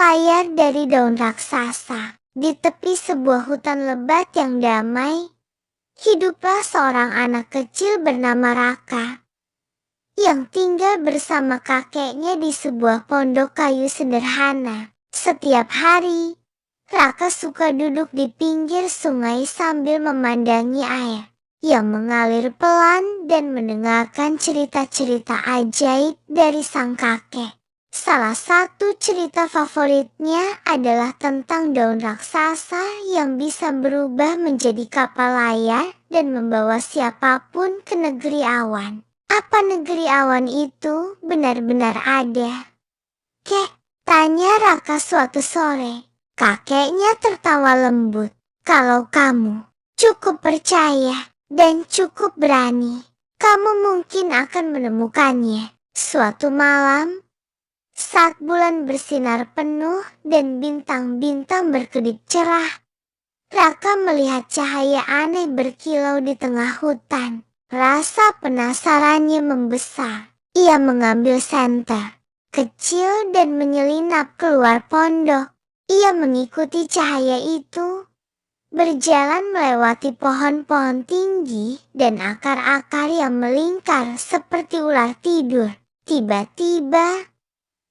layar dari daun raksasa. Di tepi sebuah hutan lebat yang damai, hiduplah seorang anak kecil bernama Raka, yang tinggal bersama kakeknya di sebuah pondok kayu sederhana. Setiap hari, Raka suka duduk di pinggir sungai sambil memandangi air yang mengalir pelan dan mendengarkan cerita-cerita ajaib dari sang kakek. Salah satu cerita favoritnya adalah tentang daun raksasa yang bisa berubah menjadi kapal layar dan membawa siapapun ke negeri awan. Apa negeri awan itu benar-benar ada? Kek, tanya Raka suatu sore. Kakeknya tertawa lembut. Kalau kamu cukup percaya dan cukup berani, kamu mungkin akan menemukannya. Suatu malam, saat bulan bersinar penuh dan bintang-bintang berkedip cerah, Raka melihat cahaya aneh berkilau di tengah hutan. Rasa penasarannya membesar. Ia mengambil senter kecil dan menyelinap keluar pondok. Ia mengikuti cahaya itu, berjalan melewati pohon-pohon tinggi dan akar-akar yang melingkar seperti ular tidur. Tiba-tiba,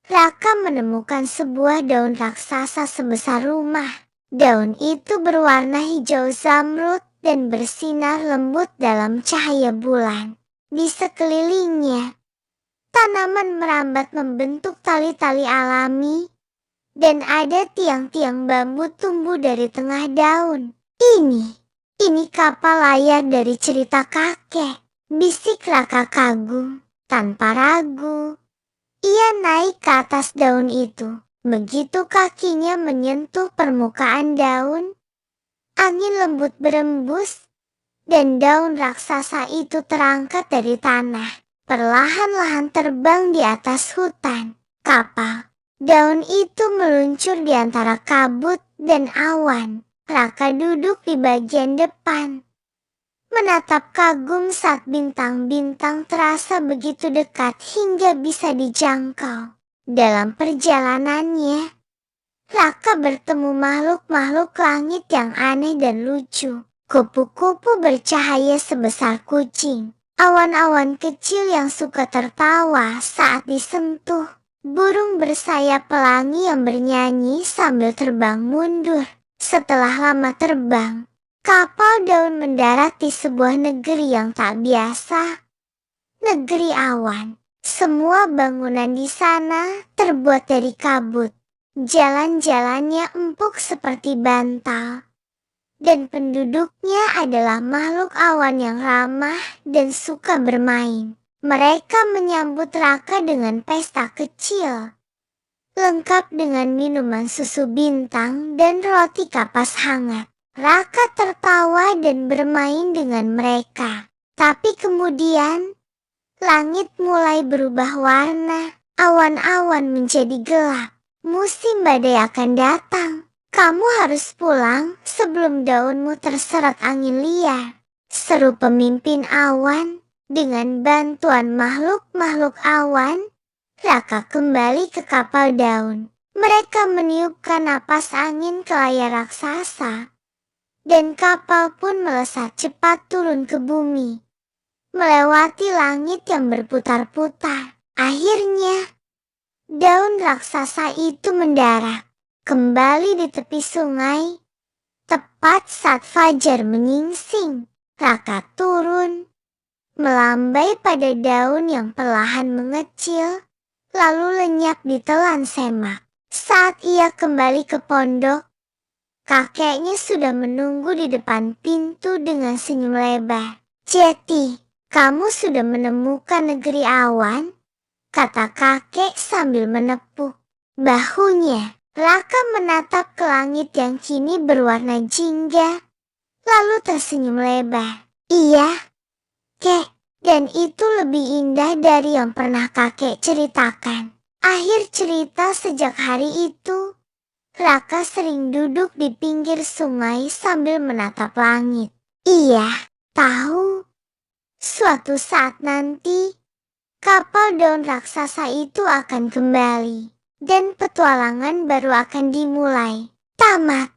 Raka menemukan sebuah daun raksasa sebesar rumah. Daun itu berwarna hijau zamrud dan bersinar lembut dalam cahaya bulan. Di sekelilingnya, tanaman merambat membentuk tali-tali alami, dan ada tiang-tiang bambu tumbuh dari tengah daun. Ini kapal layar dari cerita kakek, bisik Raka kagum. Tanpa ragu, ia naik ke atas daun itu. Begitu kakinya menyentuh permukaan daun, angin lembut berembus, dan daun raksasa itu terangkat dari tanah, perlahan-lahan terbang di atas hutan. Kapal daun itu meluncur di antara kabut dan awan. Raka duduk di bagian depan, menatap kagum saat bintang-bintang terasa begitu dekat hingga bisa dijangkau. Dalam perjalanannya, Raka bertemu makhluk-makhluk langit yang aneh dan lucu. Kupu-kupu bercahaya sebesar kucing, awan-awan kecil yang suka tertawa saat disentuh, burung bersayap pelangi yang bernyanyi sambil terbang mundur. Setelah lama terbang, kapal daun mendarat di sebuah negeri yang tak biasa. Negeri awan. Semua bangunan di sana terbuat dari kabut. Jalan-jalannya empuk seperti bantal. Dan penduduknya adalah makhluk awan yang ramah dan suka bermain. Mereka menyambut Raka dengan pesta kecil, lengkap dengan minuman susu bintang dan roti kapas hangat. Raka tertawa dan bermain dengan mereka. Tapi kemudian, langit mulai berubah warna. Awan-awan menjadi gelap. Musim badai akan datang. Kamu harus pulang sebelum daunmu terseret angin liar, seru pemimpin awan. Dengan bantuan makhluk-makhluk awan, Raka kembali ke kapal daun. Mereka meniupkan napas angin ke layar raksasa, dan kapal pun melesat cepat turun ke bumi, melewati langit yang berputar-putar. Akhirnya, daun raksasa itu mendarat kembali di tepi sungai. Tepat saat fajar menyingsing, Raka turun, melambai pada daun yang perlahan mengecil, lalu lenyap di telan semak. Saat ia kembali ke pondok, kakeknya sudah menunggu di depan pintu dengan senyum lebar. "Jeti, kamu sudah menemukan negeri awan?" kata kakek sambil menepuk bahunya. Raka menatap ke langit yang kini berwarna jingga, lalu tersenyum lebar. "Iya, Kek, dan itu lebih indah dari yang pernah kakek ceritakan." Akhir cerita, sejak hari itu, Raka sering duduk di pinggir sungai sambil menatap langit. Ia tahu, suatu saat nanti, kapal daun raksasa itu akan kembali. dan petualangan baru akan dimulai. Tamat.